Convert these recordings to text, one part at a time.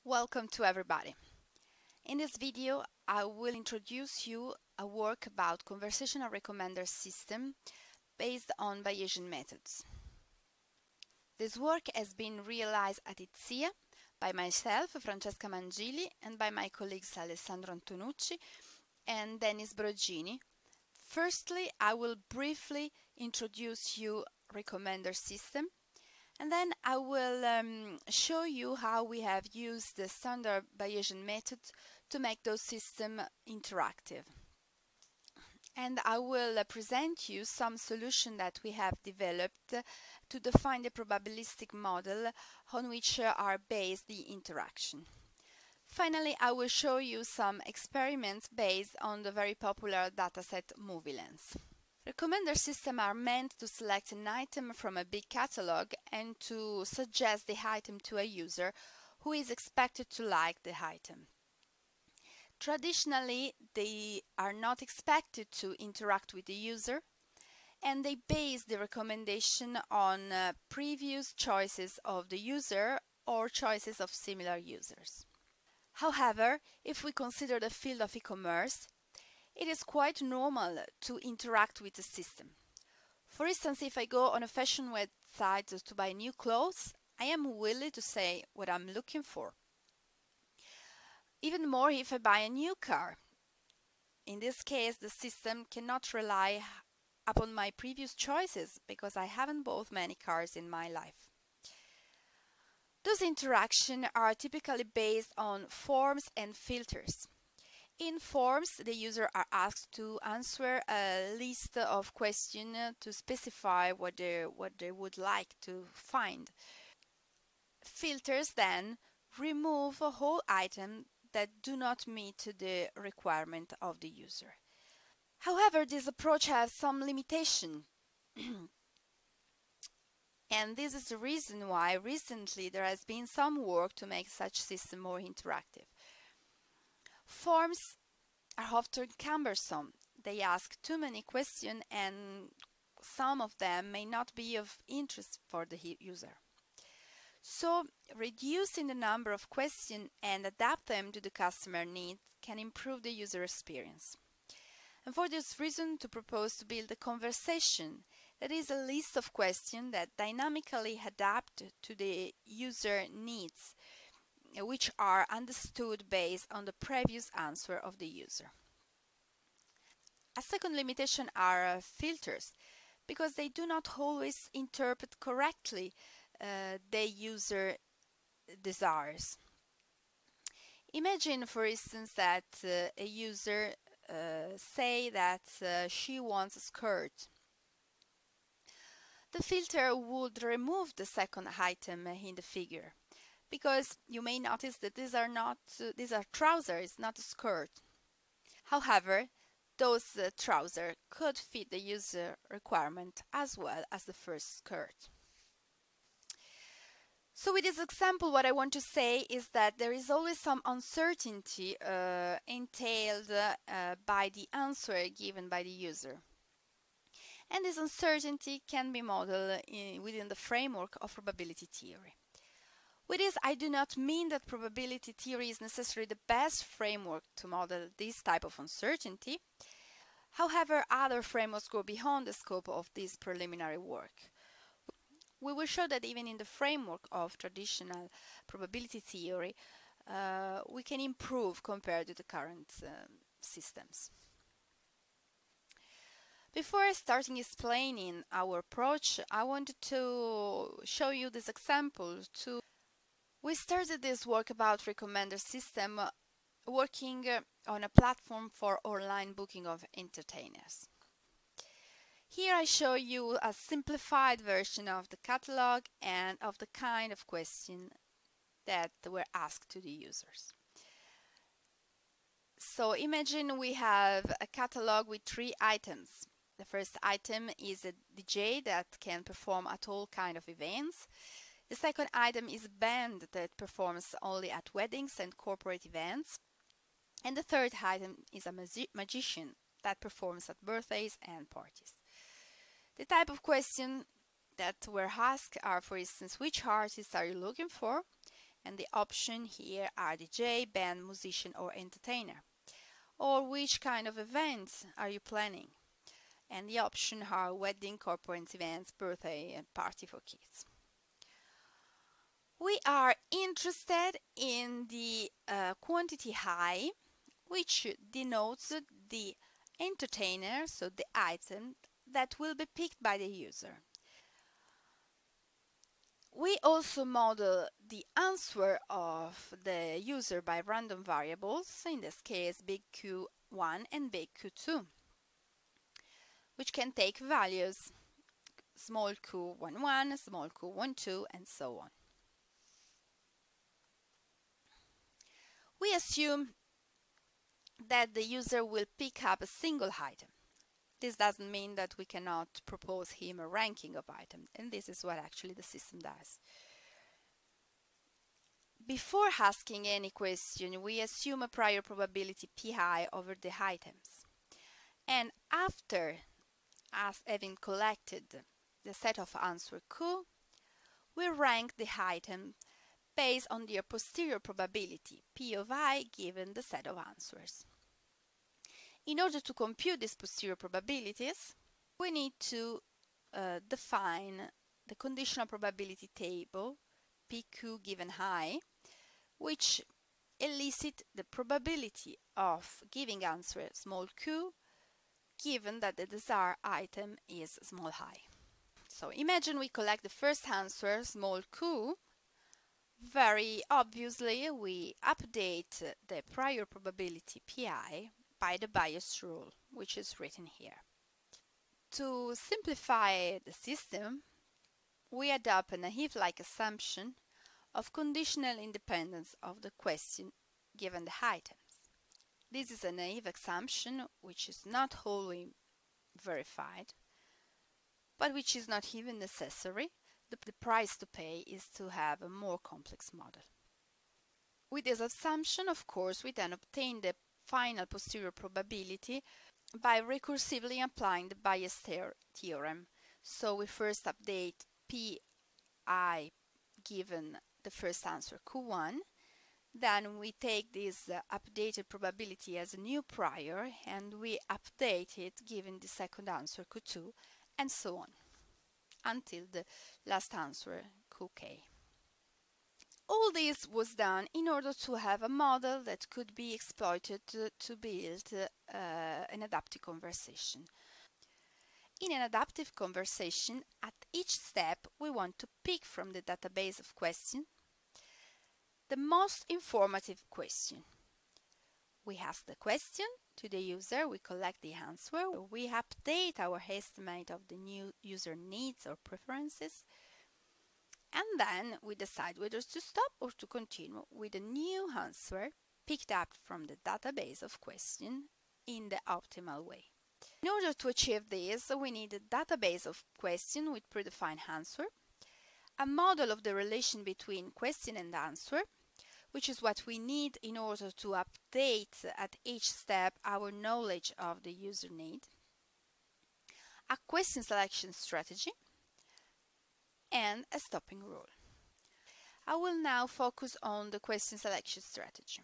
Welcome to everybody. In this video, I will introduce you a work about conversational recommender system based on Bayesian methods. This work has been realized at ITSIA by myself, Francesca Mangili, and by my colleagues Alessandro Antonucci and Denis Broggini. Firstly, I will briefly introduce you recommender system, and then I will show you how we have used the standard Bayesian method to make those systems interactive. And I will present you some solution that we have developed to define the probabilistic model on which are based the interaction. Finally, I will show you some experiments based on the very popular dataset MovieLens. Recommender systems are meant to select an item from a big catalog and to suggest the item to a user who is expected to like the item. Traditionally, they are not expected to interact with the user, and they base the recommendation on previous choices of the user or choices of similar users. However, if we consider the field of e-commerce, it is quite normal to interact with the system. For instance, if I go on a fashion website to buy new clothes, I am willing to say what I'm looking for. Even more if I buy a new car. In this case, the system cannot rely upon my previous choices because I haven't bought many cars in my life. Those interactions are typically based on forms and filters. In forms, the user are asked to answer a list of questions to specify what they would like to find. Filters then remove a whole item that do not meet the requirement of the user. However, this approach has some limitation. And this is the reason why recently there has been some work to make such system more interactive. Forms are often cumbersome. They ask too many questions and some of them may not be of interest for the user. So, reducing the number of questions and adapt them to the customer needs can improve the user experience. And for this reason, to propose to build a conversation that is a list of questions that dynamically adapt to the user needs, which are understood based on the previous answer of the user. A second limitation are filters, because they do not always interpret correctly the user desires. Imagine, for instance, that a user say that she wants a skirt. The filter would remove the second item in the figure, because you may notice that these are trousers, not a skirt. However, those trousers could fit the user requirement as well as the first skirt. So with this example, what I want to say is that there is always some uncertainty entailed by the answer given by the user. And this uncertainty can be modeled within the framework of probability theory. With this, I do not mean that probability theory is necessarily the best framework to model this type of uncertainty. However, other frameworks go beyond the scope of this preliminary work. We will show that even in the framework of traditional probability theory, we can improve compared to the current systems. Before starting explaining our approach, I wanted to show you this example. We started this work about recommender system working on a platform for online booking of entertainers. Here I show you a simplified version of the catalog and of the kind of question that were asked to the users. So imagine we have a catalog with 3 items. The first item is a DJ that can perform at all kinds of events. The second item is a band that performs only at weddings and corporate events. And the third item is a magician that performs at birthdays and parties. The type of question that were asked are, for instance, which artists are you looking for? And the options here are DJ, band, musician or entertainer. Or which kind of events are you planning? And the options are wedding, corporate events, birthday and party for kids. We are interested in the quantity high, which denotes the entertainer, so the item that will be picked by the user. We also model the answer of the user by random variables, in this case big Q1 and big Q2, which can take values small q11, small q12, and so on. We assume that the user will pick up a single item. This doesn't mean that we cannot propose him a ranking of items, and this is what actually the system does. Before asking any question, we assume a prior probability pi over the items. And after us having collected the set of answer q, we rank the item based on their posterior probability p of I given the set of answers. In order to compute these posterior probabilities, we need to define the conditional probability table pq given I, which elicit the probability of giving answer small q given that the desired item is small I. So imagine we collect the first answer small q. Very obviously we update the prior probability pi by the Bayes rule, which is written here. To simplify the system, we adopt a naive-like assumption of conditional independence of the question given the items. This is a naive assumption which is not wholly verified, but which is not even necessary. The price to pay is to have a more complex model. With this assumption, of course, we then obtain the final posterior probability by recursively applying the Bayes theorem. So we first update pi given the first answer q1, then we take this updated probability as a new prior and we update it given the second answer q2, and so on until the last answer qk. All this was done in order to have a model that could be exploited to build an adaptive conversation. In an adaptive conversation, at each step we want to pick from the database of questions the most informative question. We ask the question to the user, we collect the answer, we update our estimate of the new user needs or preferences, and then we decide whether to stop or to continue with a new answer picked up from the database of questions in the optimal way. In order to achieve this, we need a database of questions with predefined answer, a model of the relation between question and answer, which is what we need in order to update at each step our knowledge of the user need, a question selection strategy, and a stopping rule. I will now focus on the question selection strategy,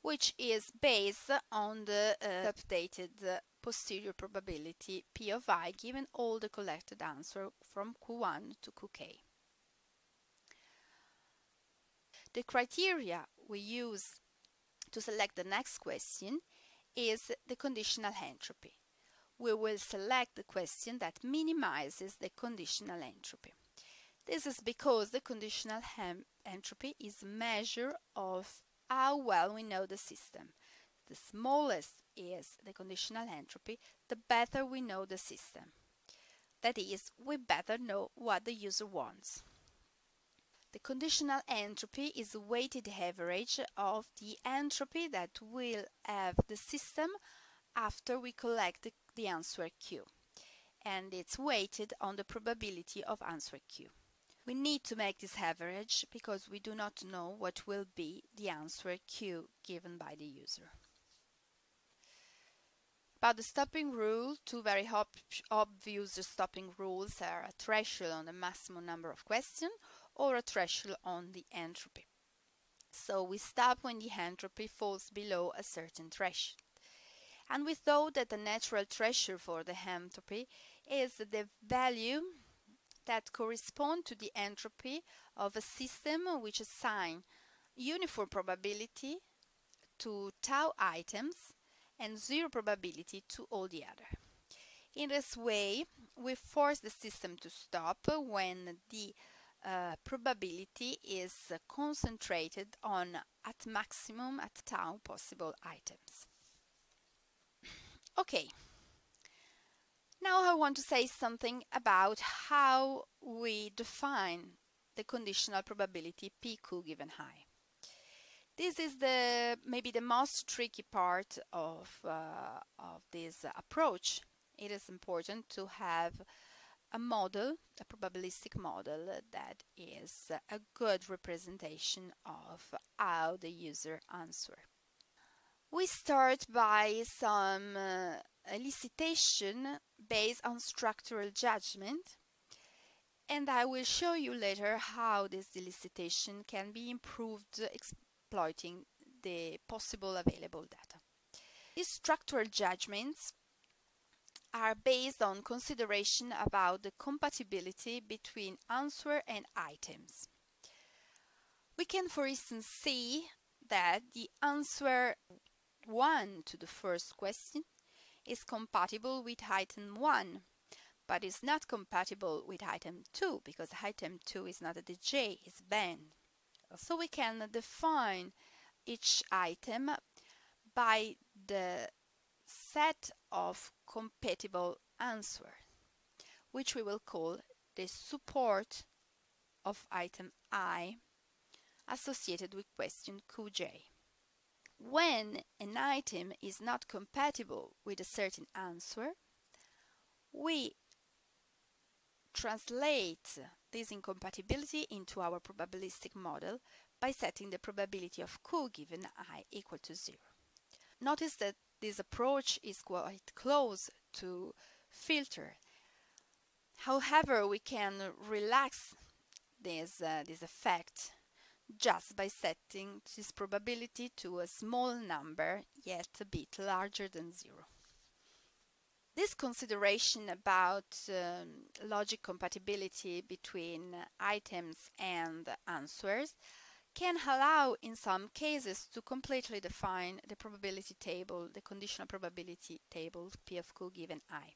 which is based on the updated posterior probability P of I given all the collected answers from Q1 to Qk. The criteria we use to select the next question is the conditional entropy. We will select the question that minimizes the conditional entropy. This is because the conditional entropy is a measure of how well we know the system. The smallest is the conditional entropy, the better we know the system. That is, we better know what the user wants. The conditional entropy is a weighted average of the entropy that will have the system after we collect the answer Q, and it's weighted on the probability of answer Q. We need to make this average because we do not know what will be the answer Q given by the user. About the stopping rule, two very obvious stopping rules are a threshold on the maximum number of questions or a threshold on the entropy. So we stop when the entropy falls below a certain threshold. And we thought that the natural threshold for the entropy is the value that corresponds to the entropy of a system which assigns uniform probability to tau items and zero probability to all the other. In this way, we force the system to stop when the probability is concentrated on at maximum at tau possible items. Okay, now I want to say something about how we define the conditional probability PQ given I. This is maybe the most tricky part of this approach. It is important to have a model, a probabilistic model that is a good representation of how the user answers. We start by some elicitation based on structural judgment, and I will show you later how this elicitation can be improved exploiting the possible available data. These structural judgments are based on consideration about the compatibility between answer and items. We can, for instance, see that the answer 1 to the first question is compatible with item 1, but is not compatible with item 2 because item 2 is not a DJ, it's banned. So we can define each item by the set of compatible answers, which we will call the support of item I associated with question QJ. When an item is not compatible with a certain answer, we translate this incompatibility into our probabilistic model by setting the probability of Q given I equal to 0. Notice that this approach is quite close to filter. However, we can relax this effect just by setting this probability to a small number, yet a bit larger than 0. This consideration about logic compatibility between items and answers can allow in some cases to completely define the probability table, the conditional probability table P of Q given I.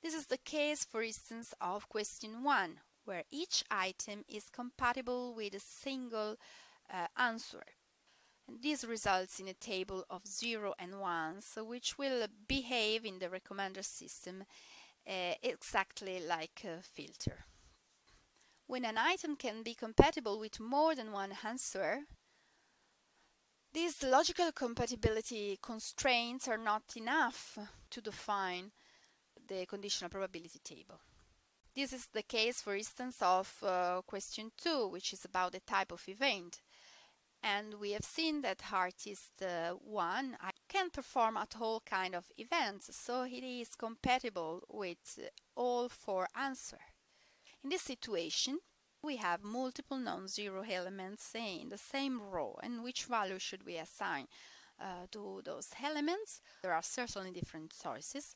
This is the case, for instance, of question 1, where each item is compatible with a single answer. And this results in a table of 0 and 1s, which will behave in the recommender system exactly like a filter. When an item can be compatible with more than one answer, these logical compatibility constraints are not enough to define the conditional probability table. This is the case, for instance, of question 2, which is about the type of event. And we have seen that artist 1 can perform at all kinds of events, so it is compatible with all 4 answers. In this situation, we have multiple non-zero elements in the same row, and which value should we assign to those elements? There are certainly different choices,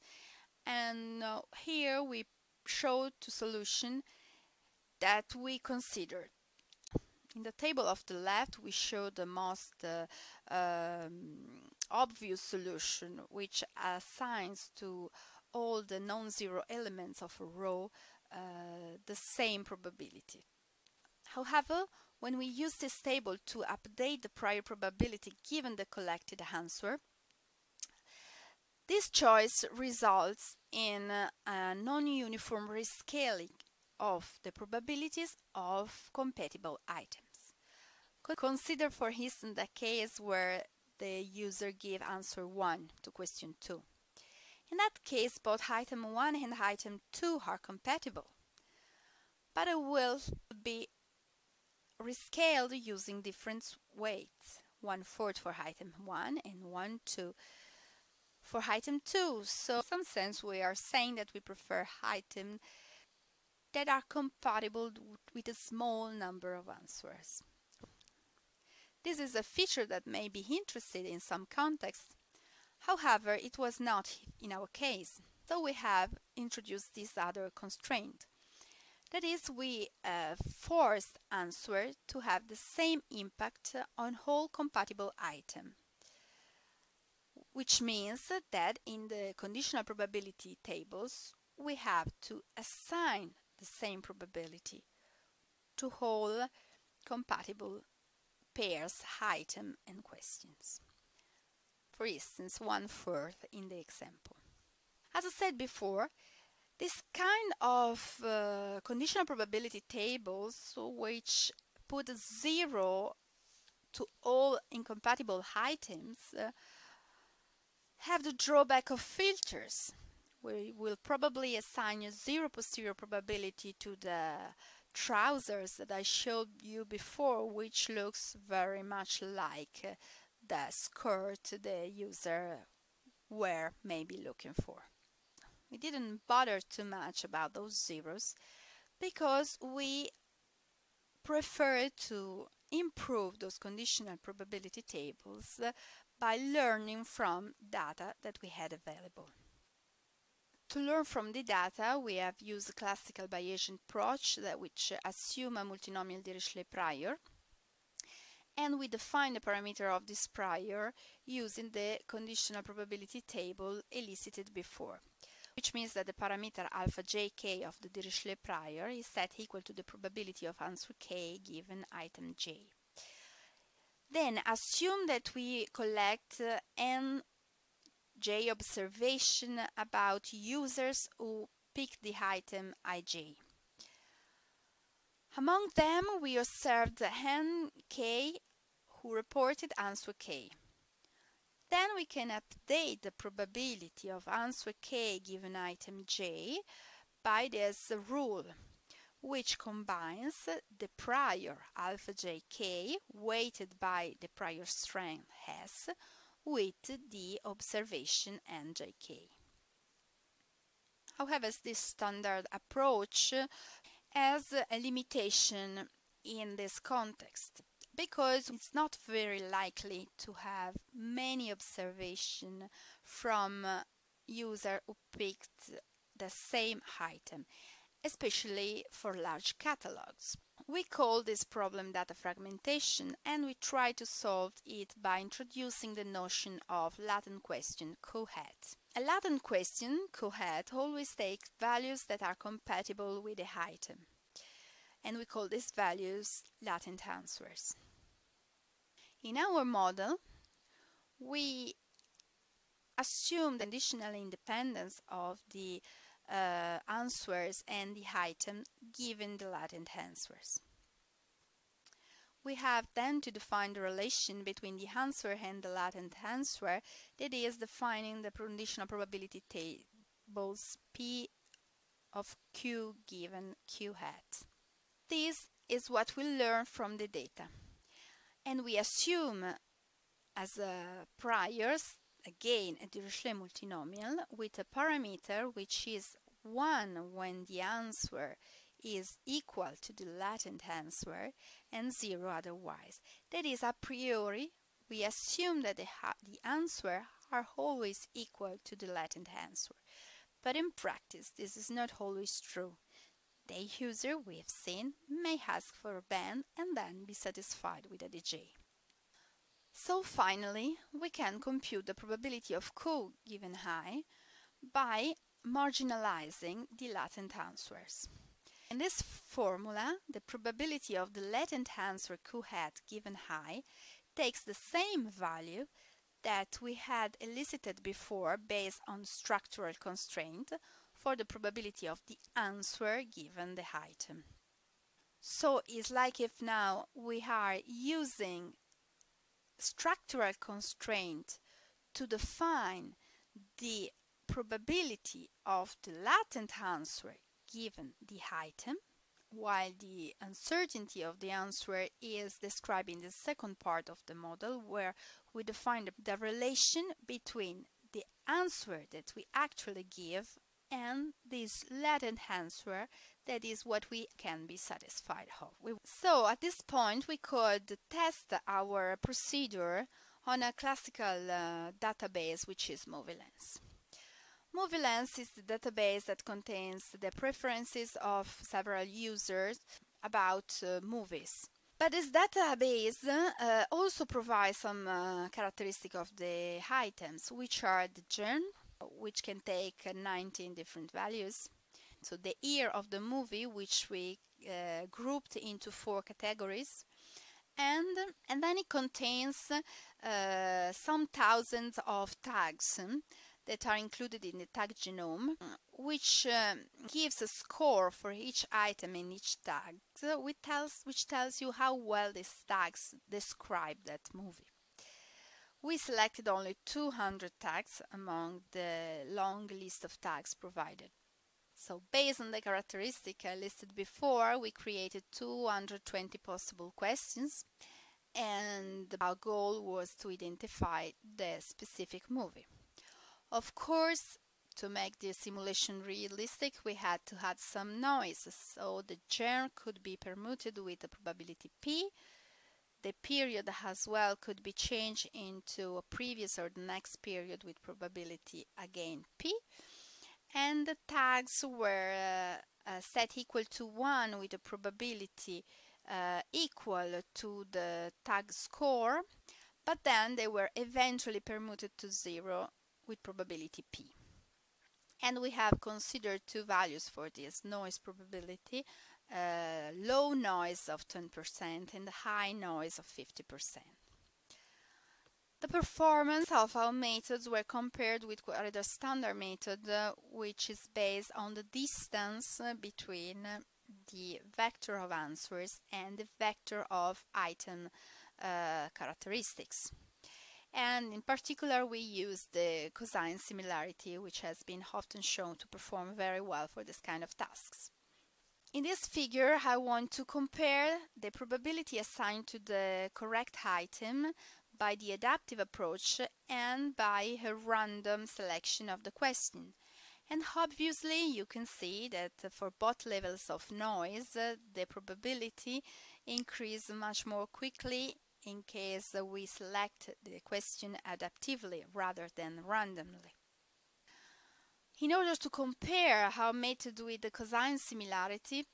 and here we show the solution that we considered. In the table of the left, we show the most obvious solution, which assigns to all the non-zero elements of a row the same probability. However, when we use this table to update the prior probability given the collected answer, this choice results in a non-uniform rescaling of the probabilities of compatible items. Consider, for instance, the case where the user gave answer 1 to question 2. In that case, both item 1 and item 2 are compatible, but it will be rescaled using different weights, 1/4 for item 1 and 1/2 for item 2. So in some sense we are saying that we prefer items that are compatible with a small number of answers. This is a feature that may be interested in some contexts. However, it was not in our case. So we have introduced this other constraint. That is, we forced answer to have the same impact on all compatible items, which means that in the conditional probability tables, we have to assign the same probability to all compatible pairs, item and questions. For instance, 1/4 in the example. As I said before, this kind of conditional probability tables which put 0 to all incompatible items have the drawback of filters. We will probably assign a 0 posterior probability to the trousers that I showed you before, which looks very much like the skirt the user were maybe looking for. We didn't bother too much about those zeros because we prefer to improve those conditional probability tables by learning from data that we had available. To learn from the data, we have used the classical Bayesian approach which assume a multinomial Dirichlet prior, and we define the parameter of this prior using the conditional probability table elicited before, which means that the parameter alpha jk of the Dirichlet prior is set equal to the probability of answer k given item j. Then assume that we collect n j observation about users who pick the item ij. Among them, we observed n k who reported answer k. Then we can update the probability of answer k given item j by this rule, which combines the prior alpha jk weighted by the prior strength s with the observation njk. However, this standard approach has a limitation in this context, because it's not very likely to have many observations from user who picked the same item, especially for large catalogs. We call this problem data fragmentation, and we try to solve it by introducing the notion of latent question cohat. A latent question cohat always takes values that are compatible with the item, and we call these values latent answers. In our model, we assume the conditional independence of the answers and the item given the latent answers. We have then to define the relation between the answer and the latent answer, that is, defining the conditional probability tables P of Q given Q hat. This is what we learn from the data, and we assume as priors again a Dirichlet multinomial with a parameter which is 1 when the answer is equal to the latent answer and 0 otherwise. That is, a priori we assume that the answer are always equal to the latent answer, but in practice this is not always true. The user, we have seen, may ask for a band and then be satisfied with a DJ. So finally, we can compute the probability of Q given I by marginalizing the latent answers. In this formula, the probability of the latent answer Q hat given I takes the same value that we had elicited before based on structural constraint for the probability of the answer given the item. So it's like if now we are using structural constraint to define the probability of the latent answer given the item, while the uncertainty of the answer is described in the second part of the model, where we define the relation between the answer that we actually give and this latent answer That is what we can be satisfied of. So at this point we could test our procedure on a classical database, which is MovieLens. MovieLens is the database that contains the preferences of several users about movies. But this database also provides some characteristics of the items, which are the genre, which can take 19 different values. So the year of the movie, which we grouped into 4 categories. And then it contains some thousands of tags that are included in the tag genome, which gives a score for each item in each tag, which tells you how well these tags describe that movie. We selected only 200 tags among the long list of tags provided. So based on the characteristic I listed before, we created 220 possible questions, and our goal was to identify the specific movie. Of course, to make the simulation realistic, we had to add some noise, so the genre could be permuted with the probability p. The period as well could be changed into a previous or the next period with probability again p. And the tags were set equal to 1 with a probability equal to the tag score, but then they were eventually permuted to 0 with probability p. And we have considered 2 values for this noise probability, low noise of 10% and high noise of 50%. The performance of our methods were compared with the standard method, which is based on the distance between the vector of answers and the vector of item characteristics. And in particular, we use the cosine similarity, which has been often shown to perform very well for this kind of tasks. In this figure, I want to compare the probability assigned to the correct item by the adaptive approach and by a random selection of the question. And obviously you can see that for both levels of noise, the probability increases much more quickly in case we select the question adaptively rather than randomly. In order to compare our method with the cosine similarity,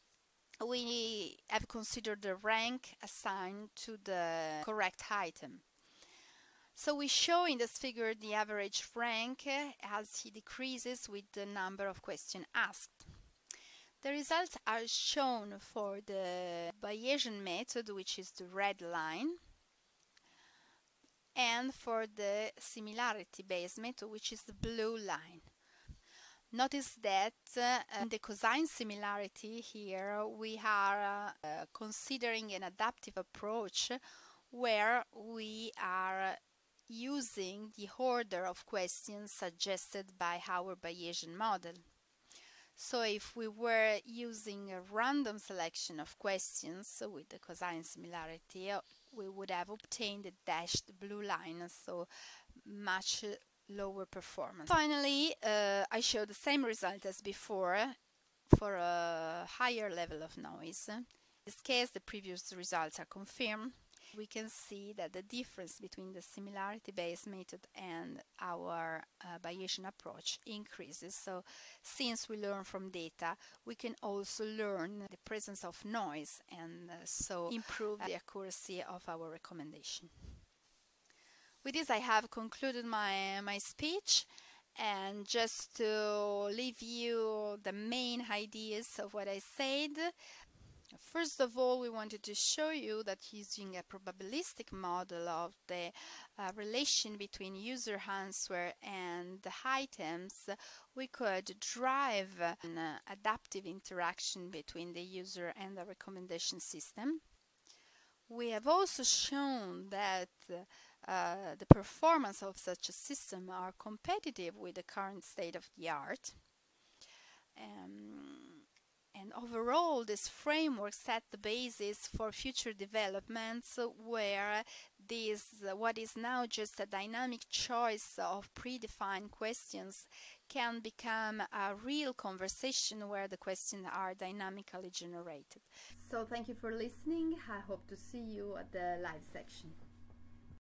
we have considered the rank assigned to the correct item. So we show in this figure the average rank as it decreases with the number of questions asked. The results are shown for the Bayesian method, which is the red line, and for the similarity-based method, which is the blue line. Notice that in the cosine similarity here we are considering an adaptive approach where we are using the order of questions suggested by our Bayesian model. So if we were using a random selection of questions with the cosine similarity, we would have obtained a dashed blue line, so much lower performance. Finally, I show the same result as before for a higher level of noise. In this case, the previous results are confirmed. We can see that the difference between the similarity-based method and our Bayesian approach increases. So since we learn from data, we can also learn the presence of noise and so improve the accuracy of our recommendation. With this, I have concluded my speech, and just to leave you the main ideas of what I said. First of all, we wanted to show you that using a probabilistic model of the relation between user answer and the items, we could drive an adaptive interaction between the user and the recommendation system. We have also shown that the performance of such a system are competitive with the current state of the art. And overall, this framework set the basis for future developments where what is now just a dynamic choice of predefined questions can become a real conversation where the questions are dynamically generated. So thank you for listening. I hope to see you at the live section.